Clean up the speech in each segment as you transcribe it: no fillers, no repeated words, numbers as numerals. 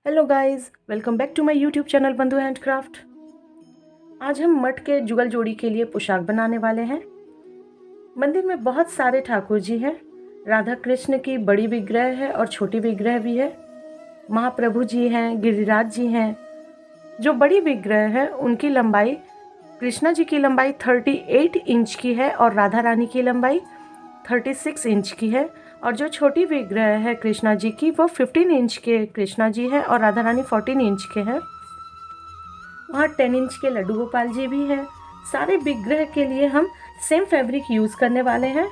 Hello guys, welcome back to my YouTube channel Bandhu handcraft. आज हम मठ के जुगल जोड़ी के लिए पोशाक बनाने वाले हैं। मंदिर में बहुत सारे ठाकुर जी हैं। राधा कृष्ण की बड़ी विग्रह है और छोटी विग्रह भी है। महाप्रभु जी हैं, गिरिराज जी हैं। जो बड़ी विग्रह है उनकी लंबाई, कृष्णा जी की लंबाई 38 इंच की है और राधा रानी की लंबाई 36 इंच की है। और जो छोटी विग्रह है कृष्णा जी की, वो 15 इंच के कृष्णा जी है और राधा रानी 14 इंच के हैं। वहाँ 10 इंच के लड्डू गोपाल जी भी हैं। सारे विग्रह के लिए हम सेम फैब्रिक यूज़ करने वाले हैं।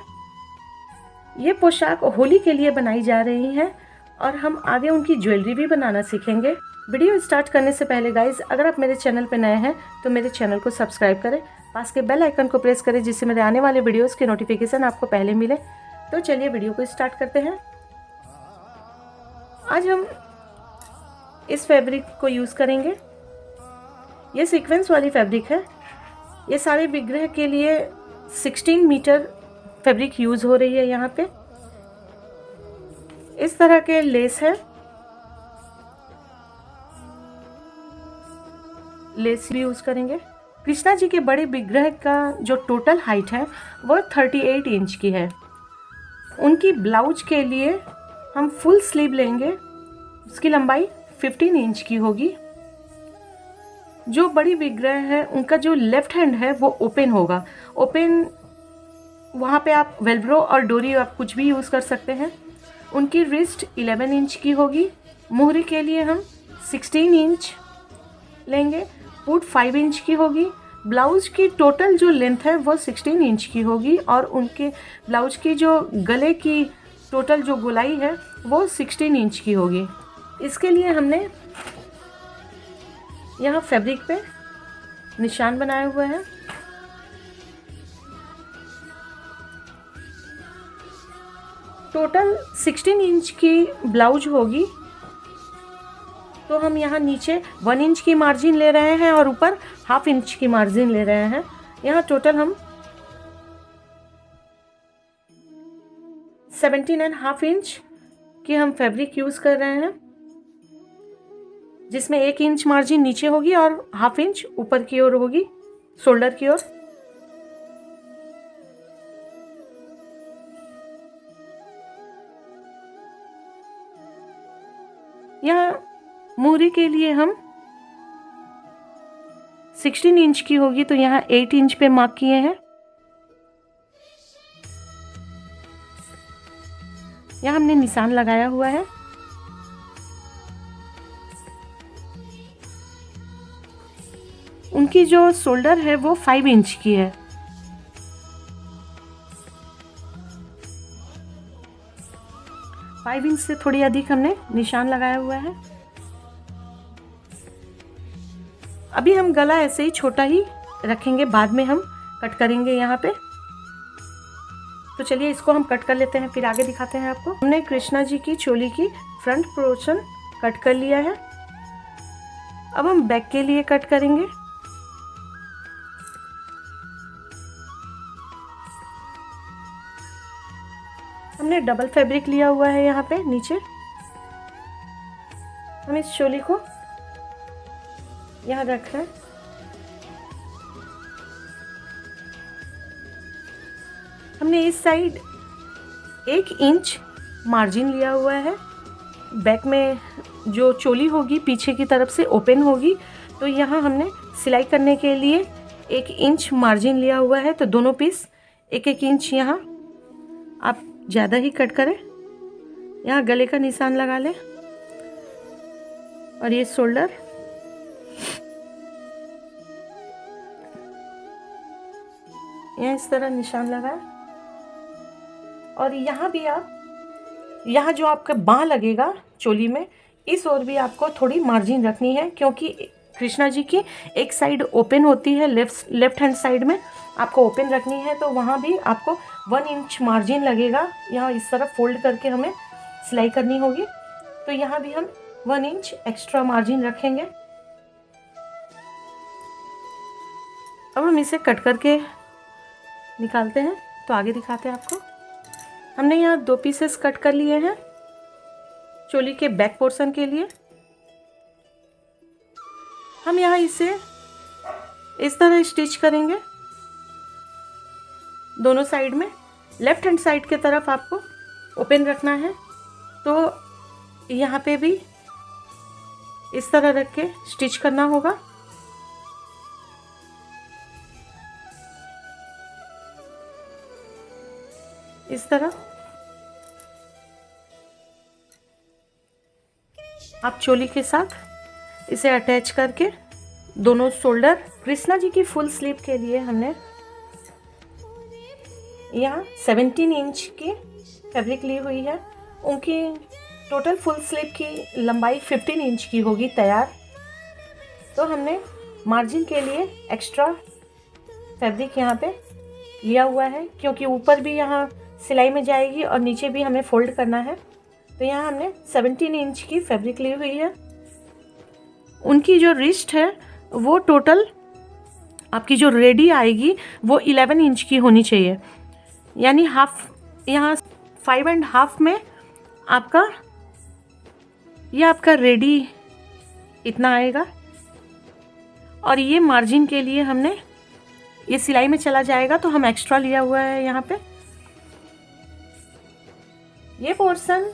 ये पोशाक होली के लिए बनाई जा रही है और हम आगे उनकी ज्वेलरी भी बनाना सीखेंगे। वीडियो स्टार्ट करने से पहले गाइज, अगर आप मेरे चैनल पर नए हैं तो मेरे चैनल को सब्सक्राइब करें, पास के बेल आइकन को प्रेस करें जिससे मेरे आने वाले वीडियोस की नोटिफिकेशन आपको पहले मिले। तो चलिए वीडियो को स्टार्ट करते हैं। आज हम इस फैब्रिक को यूज़ करेंगे। ये सीक्वेंस वाली फैब्रिक है। ये सारे विग्रह के लिए 16 मीटर फैब्रिक यूज़ हो रही है। यहाँ पे इस तरह के लेस है, लेस भी यूज़ करेंगे। कृष्णा जी के बड़े विग्रह का जो टोटल हाइट है वो 38 इंच की है। उनकी ब्लाउज के लिए हम फुल स्लीव लेंगे, उसकी लंबाई 15 इंच की होगी। जो बड़ी विग्रह है उनका जो लेफ्ट हैंड है वो ओपन होगा। ओपन वहाँ पे आप वेलब्रो और डोरी आप कुछ भी यूज़ कर सकते हैं। उनकी रिस्ट 11 इंच की होगी। मोहरी के लिए हम 16 इंच लेंगे। फुट 5 इंच की होगी। ब्लाउज की टोटल जो लेंथ है वो 16 इंच की होगी और उनके ब्लाउज की जो गले की टोटल जो गोलाई है वो 16 इंच की होगी। इसके लिए हमने यहाँ फैब्रिक पे निशान बनाए हुए हैं। टोटल 16 इंच की ब्लाउज होगी तो हम यहाँ नीचे 1 इंच की मार्जिन ले रहे हैं और ऊपर हाफ इंच की मार्जिन ले रहे हैं। यहाँ टोटल हम 17.5 इंच की हम फैब्रिक यूज़ कर रहे हैं, जिसमें 1 इंच मार्जिन नीचे होगी और हाफ इंच ऊपर की ओर होगी, शोल्डर की ओर। यहाँ मूरी के लिए हम 16 इंच की होगी तो यहाँ 8 इंच पे मार्क किए हैं। यहाँ हमने निशान लगाया हुआ है। उनकी जो शोल्डर है वो 5 इंच की है। फाइव इंच से थोड़ी अधिक हमने निशान लगाया हुआ है। अभी हम गला ऐसे ही छोटा ही रखेंगे, बाद में हम कट करेंगे यहाँ पे। तो चलिए इसको हम कट कर लेते हैं, फिर आगे दिखाते हैं आपको। हमने कृष्णा जी की चोली की फ्रंट पोर्शन कट कर लिया है। अब हम बैक के लिए कट करेंगे। हमने डबल फैब्रिक लिया हुआ है यहाँ पे नीचे। हम इस चोली को यहाँ रख रहे हैं। हमने इस साइड 1 इंच मार्जिन लिया हुआ है। बैक में जो चोली होगी पीछे की तरफ से ओपन होगी, तो यहाँ हमने सिलाई करने के लिए 1 इंच मार्जिन लिया हुआ है। तो दोनों पीस 1-1 इंच यहाँ आप ज़्यादा ही कट करें। यहाँ गले का निशान लगा लें और ये शोल्डर, यहाँ इस तरह निशान लगाएं। और यहाँ भी आप, यहाँ जो आपका बाँह लगेगा चोली में, इस ओर भी आपको थोड़ी मार्जिन रखनी है, क्योंकि कृष्णा जी की एक साइड ओपन होती है, लेफ्ट हैंड साइड में आपको ओपन रखनी है। तो वहाँ भी आपको 1 इंच मार्जिन लगेगा। यहाँ इस तरह फोल्ड करके हमें सिलाई करनी होगी, तो यहाँ भी हम 1 इंच एक्स्ट्रा मार्जिन रखेंगे। अब हम इसे कट करके निकालते हैं, तो आगे दिखाते हैं आपको। हमने यहाँ 2 पीसेस कट कर लिए हैं चोली के बैक पोर्शन के लिए। हम यहाँ इसे इस तरह स्टिच करेंगे दोनों साइड में। लेफ्ट हैंड साइड की तरफ आपको ओपन रखना है, तो यहाँ पे भी इस तरह रख के स्टिच करना होगा। इस तरह आप चोली के साथ इसे अटैच करके दोनों शोल्डर। कृष्णा जी की फुल स्लीव के लिए हमने यहाँ 17 इंच की फैब्रिक ली हुई है। उनकी टोटल फुल स्लीव की लंबाई 15 इंच की होगी तैयार। तो हमने मार्जिन के लिए एक्स्ट्रा फैब्रिक यहाँ पे लिया हुआ है, क्योंकि ऊपर भी यहाँ सिलाई में जाएगी और नीचे भी हमें फोल्ड करना है। तो यहाँ हमने 17 इंच की फैब्रिक ली हुई है। उनकी जो रिस्ट है वो टोटल आपकी जो रेडी आएगी वो 11 इंच की होनी चाहिए, यानी हाफ, यहाँ 5.5 में आपका ये आपका रेडी इतना आएगा। और ये मार्जिन के लिए हमने, ये सिलाई में चला जाएगा तो हम एक्स्ट्रा लिया हुआ है यहाँ पे। ये पोर्शन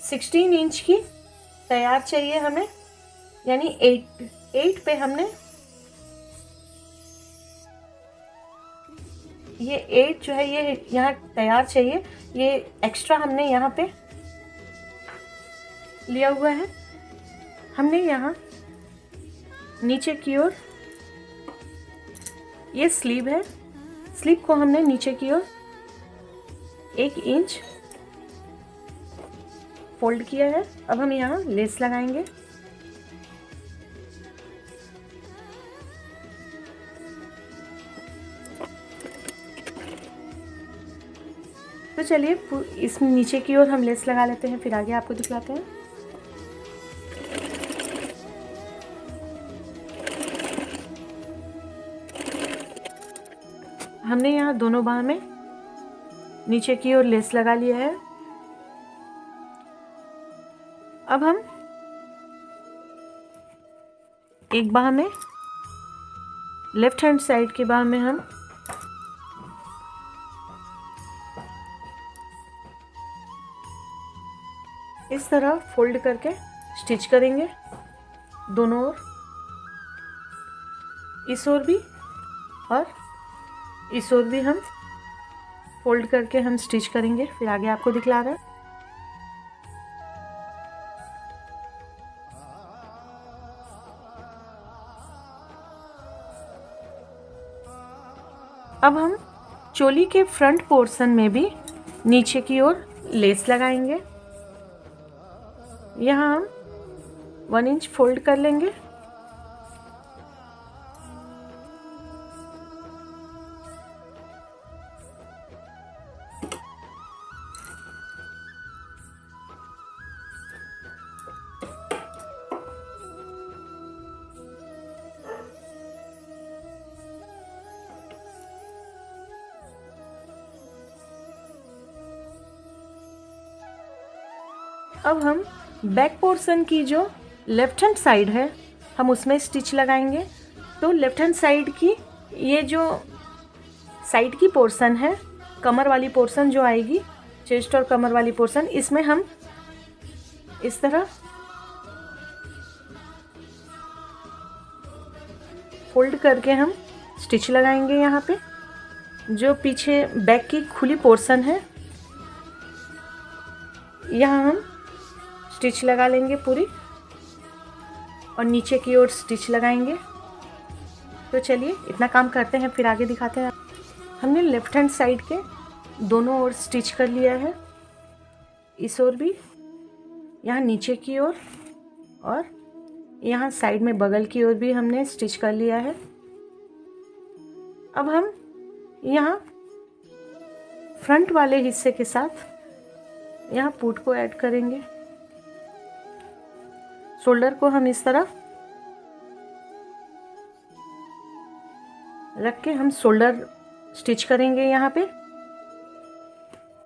16 इंच की तैयार चाहिए हमें, यानी 8 पे हमने ये 8 जो है ये यहाँ तैयार चाहिए। ये एक्स्ट्रा हमने यहाँ पे लिया हुआ है। हमने यहाँ नीचे की ओर, ये स्लीव है, स्लीव को हमने नीचे की ओर 1 इंच फोल्ड किया है। अब हम यहाँ लेस लगाएंगे। तो चलिए इस नीचे की ओर हम लेस लगा लेते हैं, फिर आगे आपको दिखलाते हैं। हमने यहाँ दोनों बाह में नीचे की ओर लेस लगा लिया है। अब हम एक बाह में, लेफ्ट हैंड साइड की बाह में हम इस तरह फोल्ड करके स्टिच करेंगे दोनों ओर, इस ओर भी और इस ओर भी हम फोल्ड करके हम स्टिच करेंगे, फिर आगे आपको दिखला रहा है। अब हम चोली के फ्रंट पोर्शन में भी नीचे की ओर लेस लगाएंगे। यहाँ हम 1 इंच फोल्ड कर लेंगे। अब हम बैक पोर्शन की जो लेफ्ट हैंड साइड है हम उसमें स्टिच लगाएंगे। तो लेफ्ट हैंड साइड की ये जो साइड की पोर्शन है, कमर वाली पोर्शन जो आएगी, चेस्ट और कमर वाली पोर्शन, इसमें हम इस तरह फोल्ड करके हम स्टिच लगाएंगे। यहाँ पे जो पीछे बैक की खुली पोर्शन है यहाँ हम स्टिच लगा लेंगे पूरी और नीचे की ओर स्टिच लगाएंगे। तो चलिए इतना काम करते हैं, फिर आगे दिखाते हैं। हमने लेफ्ट हैंड साइड के दोनों ओर स्टिच कर लिया है, इस ओर भी, यहाँ नीचे की ओर और यहाँ साइड में बगल की ओर भी हमने स्टिच कर लिया है। अब हम यहाँ फ्रंट वाले हिस्से के साथ यहाँ पुट को ऐड करेंगे। शोल्डर को हम इस तरह रख के हम शोल्डर स्टिच करेंगे यहाँ पे।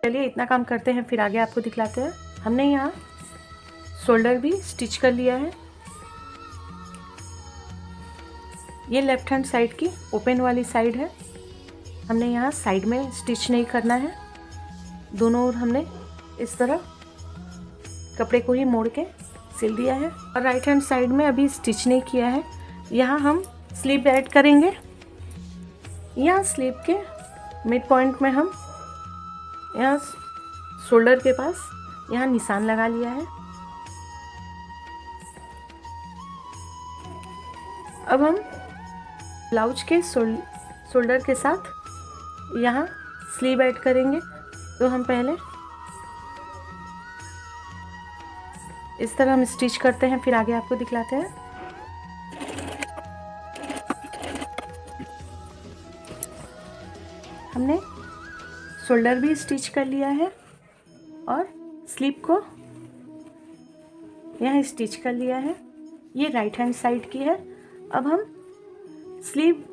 चलिए इतना काम करते हैं, फिर आगे आपको दिखलाते हैं। हमने यहाँ शोल्डर भी स्टिच कर लिया है। ये लेफ्ट हैंड साइड की ओपन वाली साइड है। हमने यहाँ साइड में स्टिच नहीं करना है, दोनों ओर हमने इस तरह कपड़े को ही मोड़ के सिल दिया है। और राइट हैंड साइड में अभी स्टिच नहीं किया है। यहाँ हम स्लीव ऐड करेंगे। यहाँ स्लीव के मिड पॉइंट में हम यहाँ शोल्डर के पास यहाँ निशान लगा लिया है। अब हम ब्लाउज के शोल्डर के साथ यहाँ स्लीव ऐड करेंगे। तो हम पहले इस तरह हम स्टिच करते हैं, फिर आगे आपको दिखलाते हैं। हमने शोल्डर भी स्टिच कर लिया है और स्लीव को यहाँ स्टिच कर लिया है। ये राइट हैंड साइड की है। अब हम स्लीव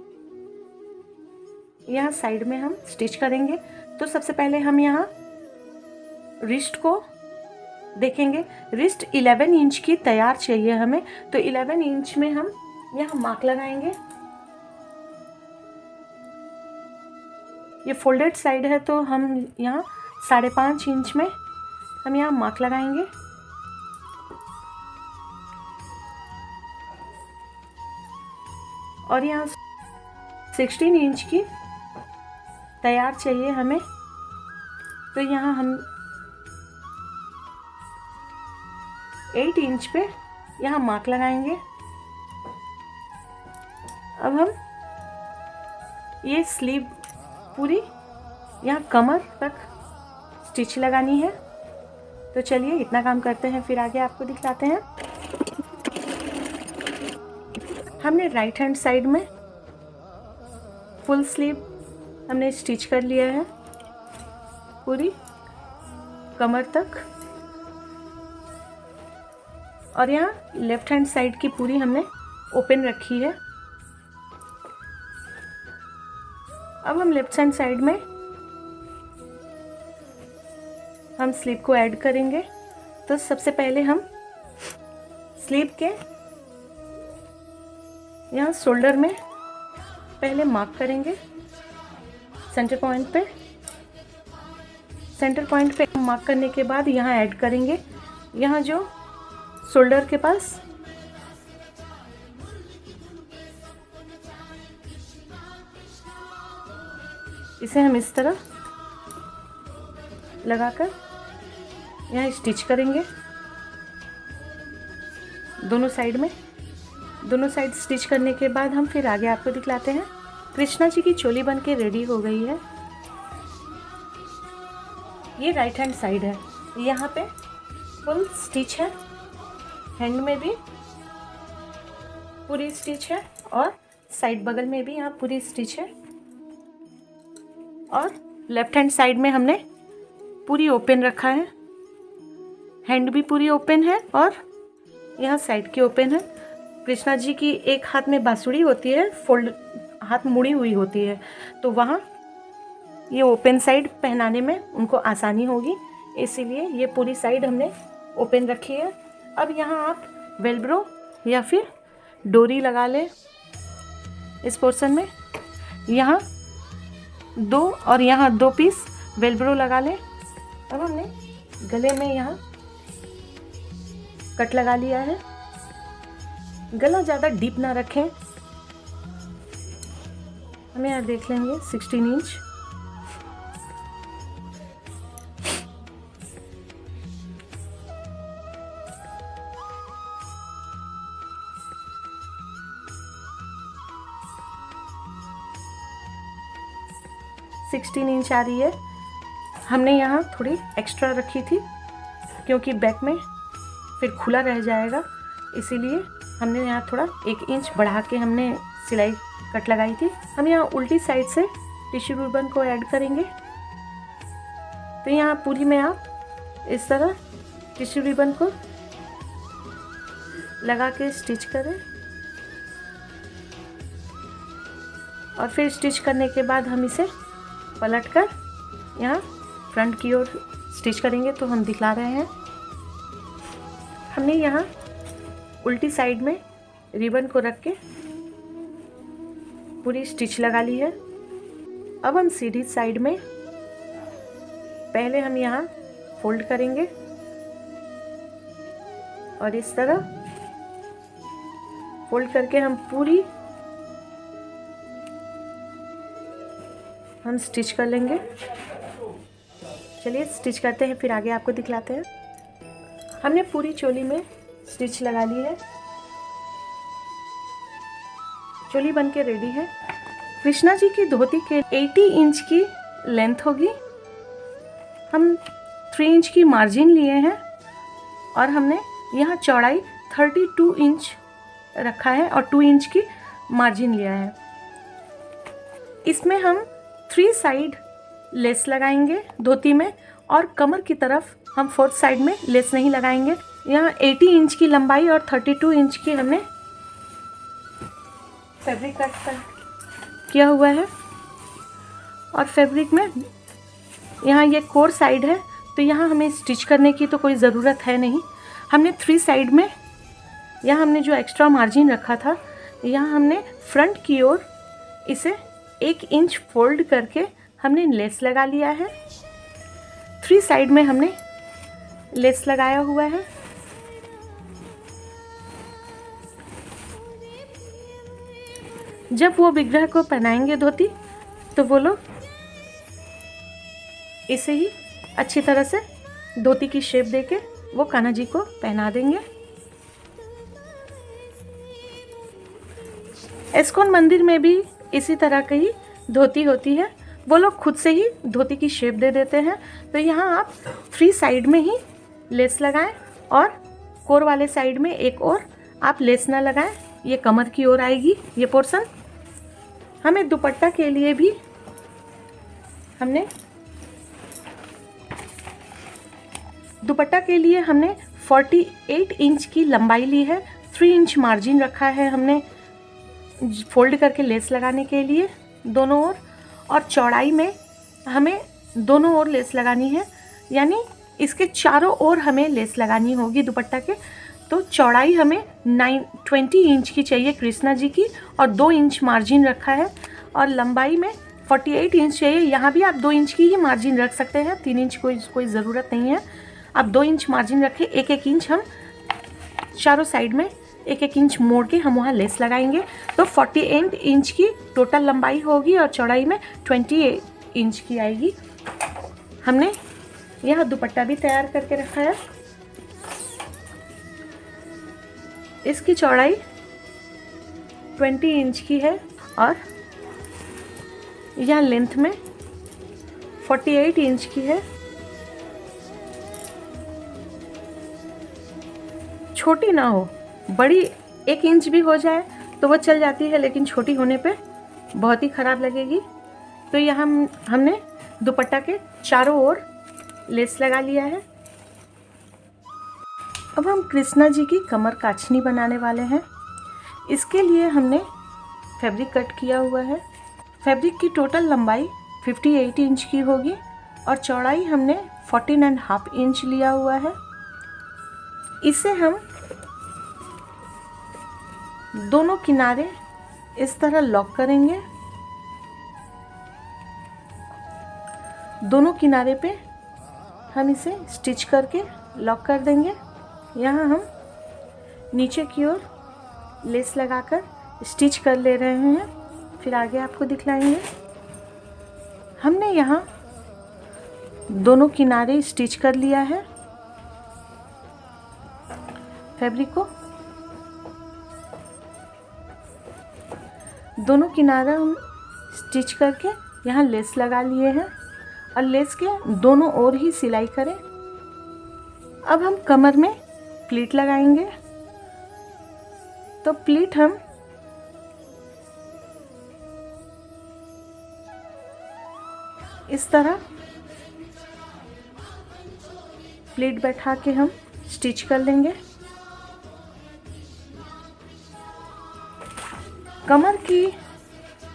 यहाँ साइड में हम स्टिच करेंगे। तो सबसे पहले हम यहाँ रिस्ट को देखेंगे। रिस्ट 11 इंच की तैयार चाहिए हमें, तो 11 इंच में हम यहाँ मार्क लगाएंगे। ये फोल्डेड साइड है तो हम यहाँ 5.5 इंच में हम यहाँ मार्क लगाएंगे। और यहाँ 16 इंच की तैयार चाहिए हमें, तो यहाँ हम 8 इंच पे यहाँ मार्क लगाएंगे। अब हम ये स्लीव पूरी यहाँ कमर तक स्टिच लगानी है। तो चलिए इतना काम करते हैं, फिर आगे आपको दिखलाते हैं। हमने राइट हैंड साइड में फुल स्लीव हमने स्टिच कर लिया है पूरी कमर तक, और यहाँ लेफ्ट हैंड साइड की पूरी हमने ओपन रखी है। अब हम लेफ्ट हैंड साइड में हम स्लीव को ऐड करेंगे। तो सबसे पहले हम स्लीव के यहाँ शोल्डर में पहले मार्क करेंगे सेंटर पॉइंट पे। सेंटर पॉइंट पे मार्क करने के बाद यहाँ ऐड करेंगे, यहाँ जो शोल्डर के पास इसे हम इस तरह लगाकर यहाँ स्टिच करेंगे दोनों साइड में। दोनों साइड स्टिच करने के बाद हम फिर आगे आपको दिखलाते हैं। कृष्णा जी की चोली बन के रेडी हो गई है। ये राइट हैंड साइड है, यहाँ पे फुल स्टिच है, हैंड में भी पूरी स्टिच है और साइड बगल में भी यहाँ पूरी स्टिच है। और लेफ्ट हैंड साइड में हमने पूरी ओपन रखा है, हैंड भी पूरी ओपन है और यहाँ साइड की ओपन है। कृष्णा जी की एक हाथ में बांसुरी होती है, फोल्ड हाथ मुड़ी हुई होती है, तो वहाँ ये ओपन साइड पहनाने में उनको आसानी होगी, इसीलिए ये पूरी साइड हमने ओपन रखी है। अब यहाँ आप वेलब्रो या फिर डोरी लगा लें इस पोर्शन में, यहाँ 2 और यहाँ 2 पीस वेलब्रो लगा लें। अब हमने गले में यहाँ कट लगा लिया है। गला ज़्यादा डीप ना रखें, हम यहाँ देख लेंगे 16 इंच। इंच आ रही है। हमने यहाँ थोड़ी एक्स्ट्रा रखी थी क्योंकि बैक में फिर खुला रह जाएगा, इसीलिए हमने यहाँ थोड़ा 1 इंच बढ़ा के हमने सिलाई कट लगाई थी। हम यहाँ उल्टी साइड से टिश्यू रिबन को ऐड करेंगे। तो यहाँ पूरी में आप इस तरह टिश्यू रिबन को लगा के स्टिच करें और फिर स्टिच करने के बाद हम इसे पलट कर यहाँ फ्रंट की ओर स्टिच करेंगे। तो हम दिखला रहे हैं, हमने यहाँ उल्टी साइड में रिबन को रख के पूरी स्टिच लगा ली है। अब हम सीधी साइड में पहले हम यहाँ फोल्ड करेंगे और इस तरह फोल्ड करके हम स्टिच कर लेंगे। चलिए स्टिच करते हैं, फिर आगे आपको दिखलाते हैं। हमने पूरी चोली में स्टिच लगा ली है। चोली बनके रेडी है। कृष्णा जी की धोती के 80 इंच की लेंथ होगी। हम 3 इंच की मार्जिन लिए हैं और हमने यहाँ चौड़ाई 32 इंच रखा है और 2 इंच की मार्जिन लिया है। इसमें हम 3 साइड लेस लगाएंगे धोती में और कमर की तरफ हम 4th साइड में लेस नहीं लगाएंगे। यहाँ 80 इंच की लंबाई और 32 इंच की हमने फैब्रिक कट किया हुआ है और फैब्रिक में यहाँ ये कोर साइड है, तो यहाँ हमें स्टिच करने की तो कोई ज़रूरत है नहीं। हमने 3 साइड में यहाँ हमने जो एक्स्ट्रा मार्जिन रखा था, यहाँ हमने फ्रंट की ओर इसे 1 इंच फोल्ड करके हमने लेस लगा लिया है। 3 साइड में हमने लेस लगाया हुआ है। जब वो विग्रह को पहनाएंगे धोती, तो वो लोग इसे ही अच्छी तरह से धोती की शेप देके वो कान्हा जी को पहना देंगे। इस्कॉन मंदिर में भी इसी तरह की ही धोती होती है। वो लोग खुद से ही धोती की शेप दे देते हैं। तो यहाँ आप 3 साइड में ही लेस लगाएं और कोर वाले साइड में एक और आप लेस ना लगाएं, ये कमर की ओर आएगी ये पोर्शन। हमें दुपट्टा के लिए भी हमने 48 इंच की लंबाई ली है। 3 इंच मार्जिन रखा है हमने फोल्ड करके लेस लगाने के लिए दोनों ओर, और चौड़ाई में हमें दोनों ओर लेस लगानी है, यानी इसके चारों ओर हमें लेस लगानी होगी दुपट्टा के। तो चौड़ाई हमें 20 इंच की चाहिए कृष्णा जी की और 2 इंच मार्जिन रखा है, और लंबाई में 48 इंच चाहिए। यहाँ भी आप 2 इंच की ही मार्जिन रख सकते हैं, 3 इंच कोई ज़रूरत नहीं है। आप 2 इंच मार्जिन रखें, 1-1 इंच हम चारों साइड में 1-1 इंच मोड़ के हम वहाँ लेस लगाएंगे। तो 48 इंच की टोटल लंबाई होगी और चौड़ाई में 28 इंच की आएगी। हमने यहाँ दुपट्टा भी तैयार करके रखा है। इसकी चौड़ाई 20 इंच की है और यहाँ लेंथ में 48 इंच की है। छोटी ना हो, बड़ी 1 इंच भी हो जाए तो वो चल जाती है, लेकिन छोटी होने पे बहुत ही ख़राब लगेगी। तो यहाँ हमने दुपट्टा के चारों ओर लेस लगा लिया है। अब हम कृष्णा जी की कमर काछनी बनाने वाले हैं। इसके लिए हमने फैब्रिक कट किया हुआ है। फैब्रिक की टोटल लंबाई 58 इंच की होगी और चौड़ाई हमने 14.5 इंच लिया हुआ है। इसे हम दोनों किनारे इस तरह लॉक करेंगे। दोनों किनारे पे हम इसे स्टिच करके लॉक कर देंगे। यहाँ हम नीचे की ओर लेस लगाकर स्टिच कर ले रहे हैं, फिर आगे आपको दिखलाएंगे। हमने यहाँ दोनों किनारे स्टिच कर लिया है। फैब्रिक को दोनों किनारा हम स्टिच करके यहाँ लेस लगा लिए हैं और लेस के दोनों ओर ही सिलाई करें। अब हम कमर में प्लीट लगाएंगे। तो प्लीट हम इस तरह प्लीट बैठा के हम स्टिच कर लेंगे। कमर की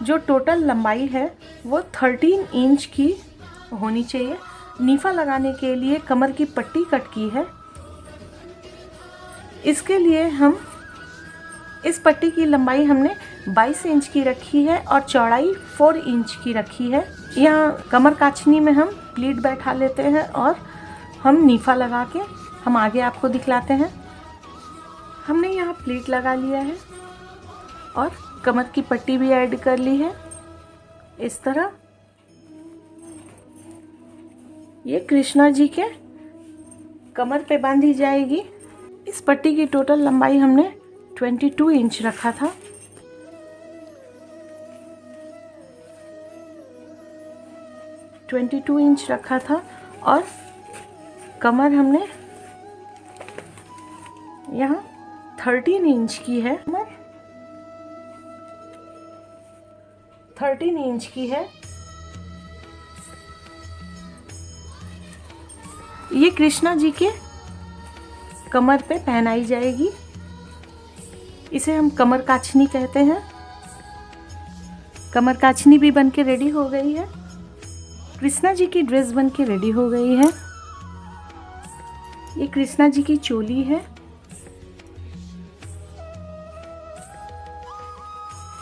जो टोटल लंबाई है वो 13 इंच की होनी चाहिए। नीफा लगाने के लिए कमर की पट्टी कट की है। इसके लिए हम इस पट्टी की लंबाई हमने 22 इंच की रखी है और चौड़ाई 4 इंच की रखी है। यहाँ कमर काछनी में हम प्लीट बैठा लेते हैं और हम नीफा लगा के हम आगे आपको दिखलाते हैं। हमने यहाँ प्लीट लगा लिया है और कमर की पट्टी भी ऐड कर ली है। इस तरह ये कृष्णा जी के कमर पे बांधी जाएगी। इस पट्टी की टोटल लंबाई हमने 22 इंच रखा था। और कमर हमने यहाँ 13 इंच की है। 13 इंच की है। ये कृष्णा जी के कमर पे पहनाई जाएगी। इसे हम कमर काछनी कहते हैं। कमर काछनी भी बन के रेडी हो गई है। कृष्णा जी की ड्रेस बन के रेडी हो गई है। ये कृष्णा जी की चोली है।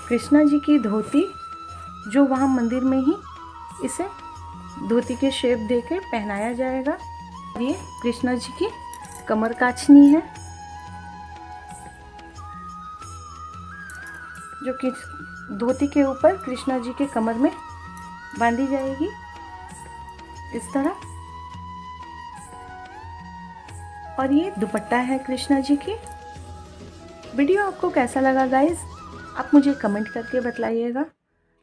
कृष्णा जी की धोती, जो वहाँ मंदिर में ही इसे धोती के शेप देके पहनाया जाएगा। ये कृष्णा जी की कमर काछनी है, जो कि धोती के ऊपर कृष्णा जी के कमर में बांधी जाएगी इस तरह। और ये दुपट्टा है कृष्णा जी की। वीडियो आपको कैसा लगा गाइस, आप मुझे कमेंट करके बतलाइएगा।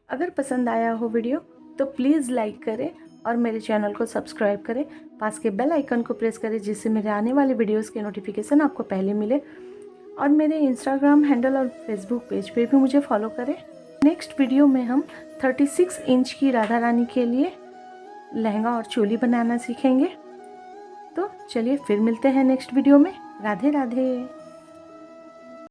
अगर पसंद आया हो वीडियो तो प्लीज़ लाइक करें और मेरे चैनल को सब्सक्राइब करें। पास के बेल आइकन को प्रेस करें जिससे मेरे आने वाले वीडियोस के नोटिफिकेशन आपको पहले मिले। और मेरे इंस्टाग्राम हैंडल और फेसबुक पेज पे भी मुझे फॉलो करें। नेक्स्ट वीडियो में हम 36 इंच की राधा रानी के लिए लहंगा और चोली बनाना सीखेंगे। तो चलिए फिर मिलते हैं नेक्स्ट वीडियो में। राधे राधे।